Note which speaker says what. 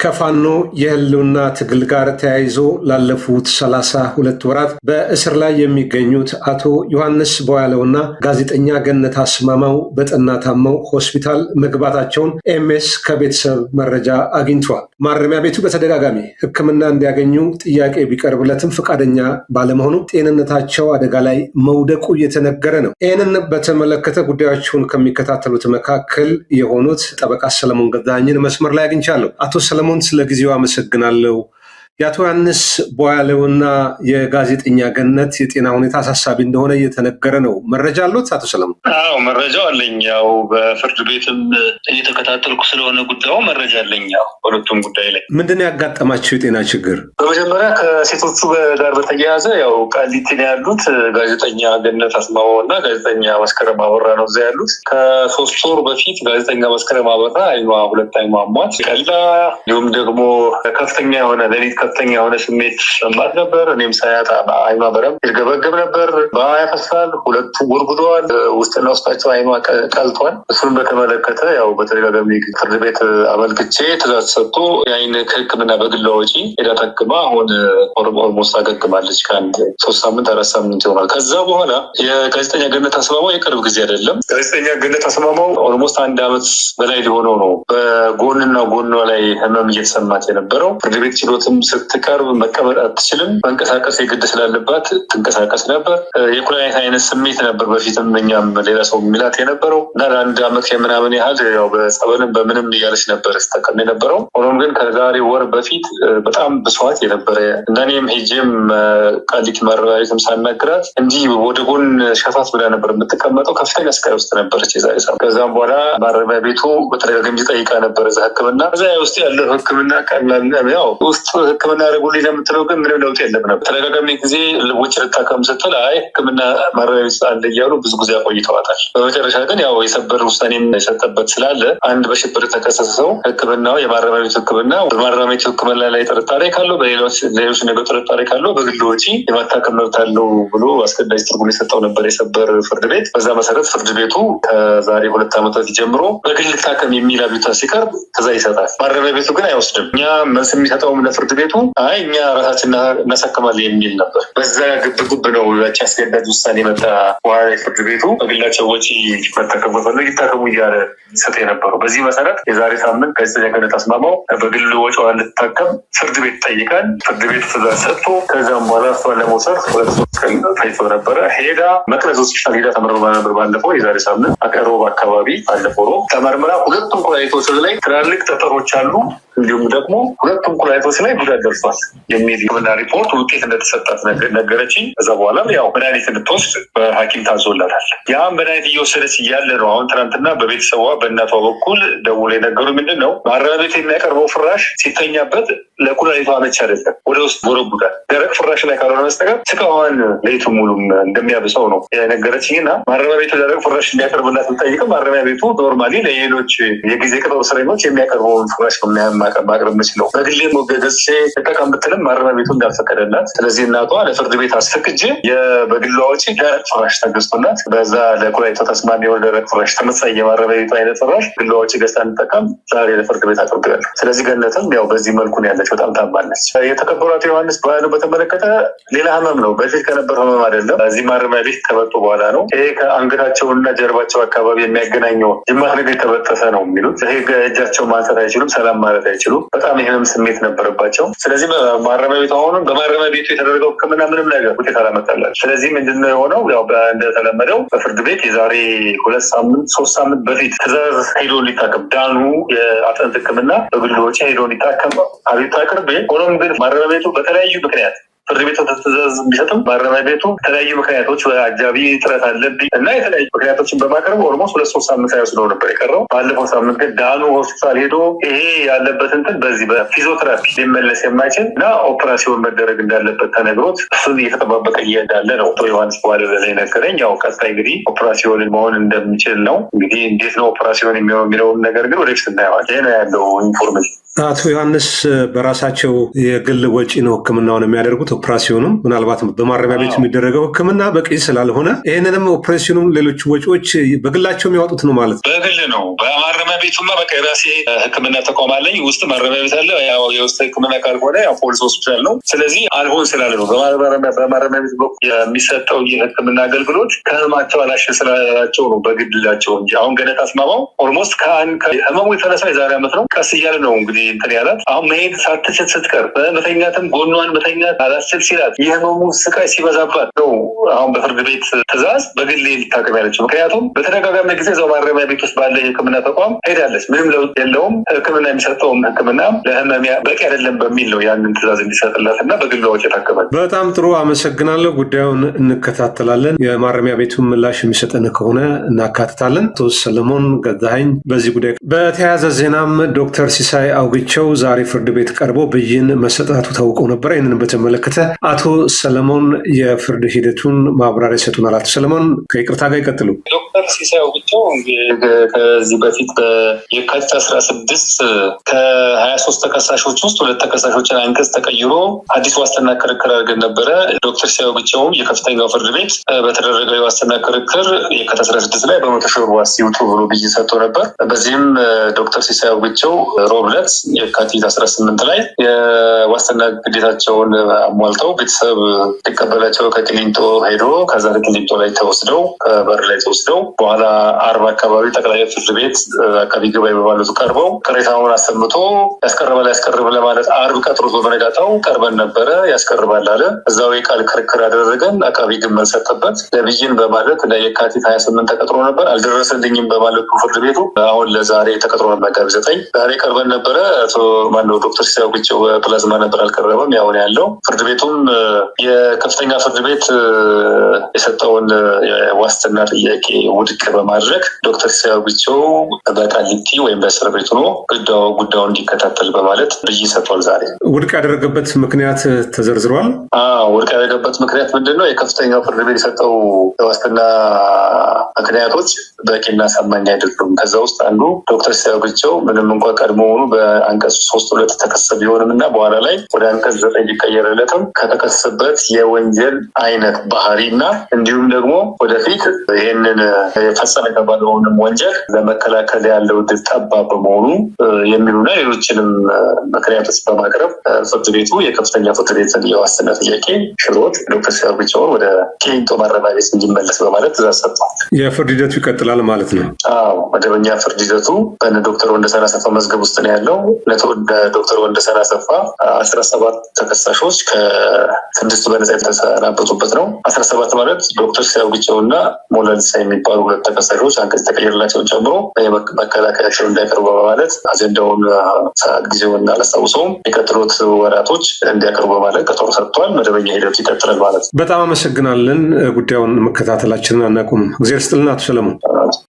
Speaker 1: ከፋኖ የህልውና ትግል ጋር ተያይዞ ላለፉት 32 ወራት በእስር ላይ የሚገኙት አቶ ዮሐንስ ቦያለውና ጋዜጠኛ ገነት አስማማው በጠና ታመው ሆስፒታል መግባታቸውን ኤምኤስ ከቤተሰብ መረጃ አግኝቷል። ማረሚያ ቤቱ በተደጋጋሚ ሕክምና እንዲያገኙ ጥያቄ ቢቀርብለትም ፈቃደኛ ባለመሆኑ ጤንነታቸው አደጋ ላይ መውደቁ እየተነገረ ነው። ይህንን በተመለከተ ጉዳዮቹን ከሚከታተሉት መካከል የሆኑት ጠበቃ ሰለሞን ገዛኸኝን መስመር ላይ አግኝቻለሁ። አቶ ሰለሞን ስለ ጊዜው አመሰግናለሁ። የአቶ ዮሐንስ ቦያለውና የጋዜጠኛ ገነት የጤና ሁኔታ አሳሳቢ እንደሆነ እየተነገረ ነው። መረጃ አሉት አቶ ሰለሞን?
Speaker 2: አዎ መረጃው አለኝ። ያው በፍርድ ቤትም እየተከታተልኩ ስለሆነ ጉዳዩ መረጃ አለኝ። ያው ሁለቱም ጉዳይ ላይ
Speaker 1: ምንድን ነው ያጋጠማቸው የጤና ችግር?
Speaker 2: በመጀመሪያ ከሴቶቹ ጋር በተያያዘ ያው ቃሊቲ ነው ያሉት ጋዜጠኛ ገነት አስማማው እና ጋዜጠኛ መስከረም አበራ ነው እዛ ያሉት። ከ3 ወር በፊት ጋዜጠኛ መስከረም አበራ ሁለት አይኗ አሟት ቀላ፣ እንዲሁም ደግሞ ከፍተኛ የሆነ ሌሊት ከፍተኛ የሆነ ስሜት ሰማት ነበር። እኔም ሳያት አይኗ በረም ይርገበገብ ነበር፣ ያፈሳል፣ ሁለቱ ጎርጉደዋል፣ ውስጥና ውስጣቸው አይኗ ቀልቷል። እሱን በተመለከተ ያው በተደጋጋሚ ፍርድ ቤት አመልክቼ ትእዛዝ ሰጥቶ የአይን ሕክምና በግሏ ወጪ ሄዳ ታክማ አሁን ኦልሞስት አገግማለች። ከአንድ 3 ሳምንት 4 ሳምንት ይሆናል። ከዛ በኋላ የጋዜጠኛ ገነት አስማማው የቅርብ ጊዜ አይደለም። ጋዜጠኛ ገነት አስማማው ኦልሞስት 1 ዓመት በላይ ሊሆነው ነው በጎንና ጎኗ ላይ ህመም እየተሰማት የነበረው። ፍርድ ቤት ችሎትም ስትቀርብ መቀመጥ አትችልም፣ መንቀሳቀስ የግድ ስላለባት ትንቀሳቀስ ነበር። የኩላሊት አይነት ስሜት ነበር በፊትም እኛም ሌላ ሰው የሚላት የነበረው እና ለ1 ዓመት ከምናምን ያህል ያው በጸበልም በምንም እያለች ነበር ስተቀም የነበረው። ሆኖም ግን ከዛሬ ወር በፊት በጣም ብሷት የነበረ እና እኔም ሄጄም ቃሊቲ ማረሚያ ቤትም ሳናግራት እንዲህ ወደ ጎን ሸፋት ብላ ነበር የምትቀመጠው። ከፍተኛ ስቃይ ውስጥ ነበረች የዛሬ ሳምንት። ከዛም በኋላ ማረሚያ ቤቱ በተደጋጋሚ ጠይቃ ነበር እዛ ሕክምና እዛ ውስጥ ያለው ሕክምና ቀላል ያው ውስጥ ሕክምና ያደረጉልኝ ለምትለው ግን ምንም ለውጥ የለም ነበር። ተደጋጋሚ ጊዜ ውጭ ልታከም ስትል አይ ሕክምና ማረሚያ ቤት አለ እያሉ ብዙ ጊዜ አቆይተዋታል። በመጨረሻ ግን ያው የሰበር ውሳኔም የሰጠበት ስላለ አንድ በሽብር የተከሰሰ ሰው ሕክምናው የማረሚያ ቤቱ ሕክምና በማረሚያ ቤቱ ሕክምና ላይ ጥርጣሬ ካለው በሌሎች ነገር ጥርጣሬ ካለው በግል ወጪ የማታከም መብት አለው ብሎ አስገዳጅ ትርጉም የሰጠው ነበር የሰበር ፍርድ ቤት። በዛ መሰረት ፍርድ ቤቱ ከዛሬ 2 ዓመታት ጀምሮ በግል ልታከም የሚል አቤቱታ ሲቀርብ ትዕዛዝ ይሰጣል። ማረሚያ ቤቱ ግን አይወስድም። እኛ መልስ የሚሰጠውም ለፍርድ ቤቱ አይ እኛ ራሳችን እናሳክማለን የሚል ነበር። በዛ ግብግብ ነው ያቺ አስገዳጅ ውሳኔ መጣ። በኋላ ፍርድ ቤቱ በግላቸው ወጪ መታከም በፈለግ ይታከሙ እያለ ሰጥ የነበረው። በዚህ መሰረት የዛሬ ሳምንት ጋዜጠኛ ገነት አስማማው በግል ወጪዋ እንድትታከም ፍርድ ቤት ጠይቃል። ፍርድ ቤት ትዕዛዝ ሰጥቶ ከዛም በኋላ እሷን ለመውሰድ 2-3 ቀን ፈጅቶ ነበረ። ሄዳ መቅረዝ ሆስፒታል ሄዳ ተመርምራ ነበር። ባለፈው የዛሬ ሳምንት ሮብ አካባቢ ባለፈው ሮብ ተመርምራ ሁለቱም ኩላሊቶች ላይ ትላልቅ ጠጠሮች አሉ፣ እንዲሁም ደግሞ ሁለቱም ኩላሊቶች ላይ ጉዳት ደርሷል የሚል ሕክምና ሪፖርት ውጤት እንደተሰጣት ነገረችኝ። ከዛ በኋላ ያው መድኃኒት እንድትወስድ በሐኪም ታዞላታል። ያም መድኃኒት እየወሰደች እያለ ነው አሁን ትናንትና በቤተሰቧ በእናቷ በኩል ደውሎ የነገሩ ምንድን ነው ማረሚያ ቤት የሚያቀርበው ፍራሽ ሲተኛበት ለኩላሊቷ አመች አይደለም፣ ወደ ውስጥ ጎረጉዳል። ደረቅ ፍራሽ ላይ ካልሆነ በስተቀር ስቃዋን ሌቱ ሙሉም እንደሚያብሰው ነው የነገረችኝ። እና ማረሚያ ቤቱ ደረቅ ፍራሽ እንዲያቀርብላት ብጠይቅም ማረሚያ ቤቱ ኖርማሊ ለሌሎች የጊዜ ቅጠር እስረኞች የሚያቀርበውን ፍራሽ ማቅረብ ምችለው በግሌ ሞገገጽ ተጠቀም ብትልም ማረሚያ ቤቱ እንዳልፈቀደላት፣ ስለዚህ እናቷ ለፍርድ ቤት አስፈቅጄ በግሏ ወጪ ደረቅ ፍራሽ ተገዝቶላት በዛ ለኩላሊቷ ተስማሚ የሆነ ደረቅ ፍራሽ ተመሳሳይ የማረሚያ ቤቱ አይነት ፍራሽ ግሏ ወጪ ገዝታ እንጠቀም ዛሬ ለፍርድ ቤት አቅርቤያለሁ። ስለዚህ ገነትም ያው በዚህ መልኩ ነው ያለች፣ በጣም ታማለች። የተከበሩ አቶ ዮሐንስ ቦያለው በተመለከተ ሌላ ህመም ነው፣ በፊት ከነበረ ህመም አይደለም። እዚህ ማረሚያ ቤት ከመጡ በኋላ ነው። ይሄ ከአንገታቸውና ጀርባቸው አካባቢ የሚያገናኘው ጅማት ነገር የተበጠሰ ነው የሚሉት። ይሄ እጃቸው ማንሳት አይችሉም፣ ሰላም ማለት አይችሉም። በጣም የህመም ስሜት ነበረባቸው። ስለዚህ ማረሚያ ቤቱ አሁንም በማረሚያ ቤቱ የተደረገው ሕክምና ምንም ነገር ውጤት አላመጣላቸው። ስለዚህ ምንድነው የሆነው? ያው እንደተለመደው በፍርድ ቤት የዛሬ 2 ሳምንት 3 ሳምንት በፊት ትዕዛዝ ሄዶ እንዲታከም ዳኑ የአጥንት ሕክምና በግል ወጪ ሄዶ እንዲታከም አቤቱታ አቅርቤ፣ ሆኖም ግን ማረሚያ ቤቱ በተለያዩ ምክንያት ፍርድ ቤቱ ትዕዛዝ ቢሰጥም ማረሚያ ቤቱ የተለያዩ ምክንያቶች በአጃቢ ጥረት አለብኝ እና የተለያዩ ምክንያቶችን በማቅረብ ኦልሞስት 2-3 ሳምንት ሳይወስደው ነበር የቀረው። ባለፈው ሳምንት ግን ዳኑ ሆስፒታል ሄዶ ይሄ ያለበት እንትን በዚህ በፊዚዮቴራፒ ሊመለስ የማይችል እና ኦፕራሲዮን መደረግ እንዳለበት ተነግሮት እሱን እየተጠባበቀ እየሄዳለ ነው ዮሐንስ ቦያለው ላይ ነገረኝ። ያው ቀጣይ እንግዲህ ኦፕራሲዮን መሆን እንደሚችል ነው። እንግዲህ እንዴት ነው ኦፕራሲዮን የሚሆነው የሚለውን ነገር ግን ወደፊት እናየዋለን። ይሄ ነው ያለው ኢንፎርሜሽን።
Speaker 1: አቶ ዮሐንስ በራሳቸው የግል ወጪ ነው ሕክምናውን የሚያደርጉት። ኦፕራሲዮኑም ምናልባት በማረሚያ ቤት የሚደረገው ሕክምና በቂ ስላልሆነ ይህንንም ኦፕሬሽኑም ሌሎች ወጪዎች በግላቸው የሚያወጡት ነው ማለት ነው።
Speaker 2: በግል ነው። በማረሚያ ቤቱማ በቃ የራሴ ሕክምና ተቋም አለኝ። ውስጥ ማረሚያ ቤት አለ። ያው የውስጥ ሕክምና ካልሆነ ያው ፖሊስ ሆስፒታል ነው። ስለዚህ አልሆን ስላለ ነው በማረሚያ ቤት በኩል የሚሰጠው የሕክምና አገልግሎት ከህማቸው አላሽ ስላላቸው ነው በግላቸው እንጂ አሁን ገነት አስማማው ኦልሞስት ከህመሙ የተነሳ የዛሬ ዓመት ነው ቀስ እያለ ነው እንግዲህ እንትን ያላት። አሁን መሄድ ሳትችል ስትቀር በመተኛትም ጎኗን መተኛት አላስችል ሲላት የህመሙ ስቃይ ሲበዛባት ነው አሁን በፍርድ ቤት ትዕዛዝ በግል ልታከም ያለችው። ምክንያቱም በተደጋጋሚ ጊዜ እዛው ማረሚያ ቤት ውስጥ ባለ የህክምና ተቋም ሄዳለች። ምንም ለውጥ የለውም፣ ህክምና የሚሰጠውም ህክምና ለህመሚያ በቂ አይደለም በሚል ነው ያንን ትዕዛዝ እንዲሰጥላት እና በግል ወጪ ታከመች።
Speaker 1: በጣም ጥሩ አመሰግናለሁ። ጉዳዩን እንከታተላለን። የማረሚያ ቤቱን ምላሽ የሚሰጠን ከሆነ እናካትታለን። አቶ ሰለሞን ገዛኸኝ በዚህ ጉዳይ። በተያያዘ ዜናም ዶክተር ሲሳይ አውግቸው ዛሬ ፍርድ ቤት ቀርቦ ብይን መሰጠቱ ታውቀው ነበር። ይህንን በተመለከተ አቶ ሰለሞን የፍርድ ሂደቱን ማብራሪያ ይሰጡናል። አቶ ሰለሞን ከይቅርታ ጋር ይቀጥሉ።
Speaker 2: ዶክተር ሲሳይ አውግቸው ከዚህ በፊት የካቲት 16 ከ23 ተከሳሾች ውስጥ 2 ተከሳሾችን አንቀጽ ተቀይሮ አዲስ ዋስትና ክርክር አድርገን ነበረ። ዶክተር ሲሳይ አውግቸውም የከፍተኛው ፍርድ ቤት በተደረገው የዋስትና ክርክር የካቲት 16 ላይ በ100 ሺህ ብር ዋስ ይውጡ ብሎ ብይን ሰጥቶ ነበር። በዚህም ዶክተር ሲሳይ አውግቸው ሮብ ዕለት የካቲት 18 ላይ የዋስትና ግዴታቸውን አሟልተው ቤተሰብ ሊቀበላቸው ከቅሊንጦ ሄዶ ከዛ ቅሊንጦ ላይ ተወስደው ከበር ላይ ተወስደው በኋላ አርብ አካባቢ ጠቅላይ ፍርድ ቤት አቃቢ ጉባኤ በማለቱ ቀርበው ቅሬታውን አሰምቶ ያስቀርብ ለማለት አርብ ቀጥሮት በመነጋታው ቀርበን ነበረ። ያስቀርባል አለ። እዛው የቃል ክርክር አደረገን። አቃቢ ግን መልስ ሰጠበት። ለብይን በማለት ለየካቲት 28 ተቀጥሮ ነበር። አልደረሰልኝም በማለቱ ፍርድ ቤቱ አሁን ለዛሬ ተቀጥሮ ነበር። መጋቢት 9 ዛሬ ቀርበን ነበረ። ዶክተር ሲሳይ አውግቸው ፕላዝማ ነበር፣ አልቀረበም። ያሁን ያለው ፍርድ ቤቱም የከፍተኛ ፍርድ ቤት የሰጠውን የዋስትና ጥያቄ ውድቅ በማድረግ ዶክተር ሲሳይ አውግቸው በቃሊቲ ወይም በእስር ቤት ሆኖ ጉዳዩን እንዲከታተል በማለት ብይን ሰጥቷል። ዛሬ
Speaker 1: ውድቅ ያደረገበት ምክንያት ተዘርዝሯል።
Speaker 2: ውድቅ ያደረገበት ምክንያት ምንድነው? የከፍተኛው ፍርድ ቤት የሰጠው የዋስትና ምክንያቶች በቂና አሳማኝ አይደሉም። ከዛ ውስጥ አንዱ ዶክተር ሲሳይ አውግቸው ምንም እንኳ ቀድሞውኑ በአንቀጽ 3(2) ተከሰሰ ቢሆንም እና በኋላ ላይ ወደ አንቀጽ 9 ሊቀየርለትም ከተከሰሰበት የወንጀል አይነት ባህሪና እንዲሁም ደግሞ ወደፊት ይህንን የፈጸመ የተባለውንም ወንጀል ለመከላከል ያለው ዕድል ጠባብ በመሆኑ የሚሉና ሌሎችንም ምክንያቶች በማቅረብ ፍርድ ቤቱ የከፍተኛ ፍርድ ቤትን የዋስትና ጥያቄ ሽሮት ዶክተር ሲሳይ አውግቸውን ወደ ቅሊንጦ ማረሚያ ቤት እንዲመለስ በማለት ትዕዛዝ ሰጥቷል።
Speaker 1: የፍርድ ሂደቱ ይቀጥላል ማለት ነው።
Speaker 2: መደበኛ ፍርድ ሂደቱ በእነ ዶክተር ወንደሰን አሰፋ መዝገብ ውስጥ ነው ያለው። ዶክተር ወንደሰን አሰፋ 17 ተከሳሾች ከ6 በነጻ የተሰናበቱበት ነው። 17 ማለት ዶክተር ሲሳይ አውግቸው እና ሞላሊሳ የሚባሉ 2 ተከሳሾች አንቀጽ ተቀየረላቸውን ጨምሮ መከላከያቸውን እንዳይቀርቡ በማለት አጀንዳውን ሰዓት ጊዜውን አላስታውሰውም የቀጥሎት ወራቶች እንዲያቀርቡ በማለት ቀጠሮ ሰጥቷል። መደበኛ ሂደቱ ይቀጥላል ማለት ነው።
Speaker 1: በጣም አመሰግናለን። ጉዳዩን መከታተላችንን አናቁም። እግዚአብሔር ይስጥልን አቶ ሰለሞን።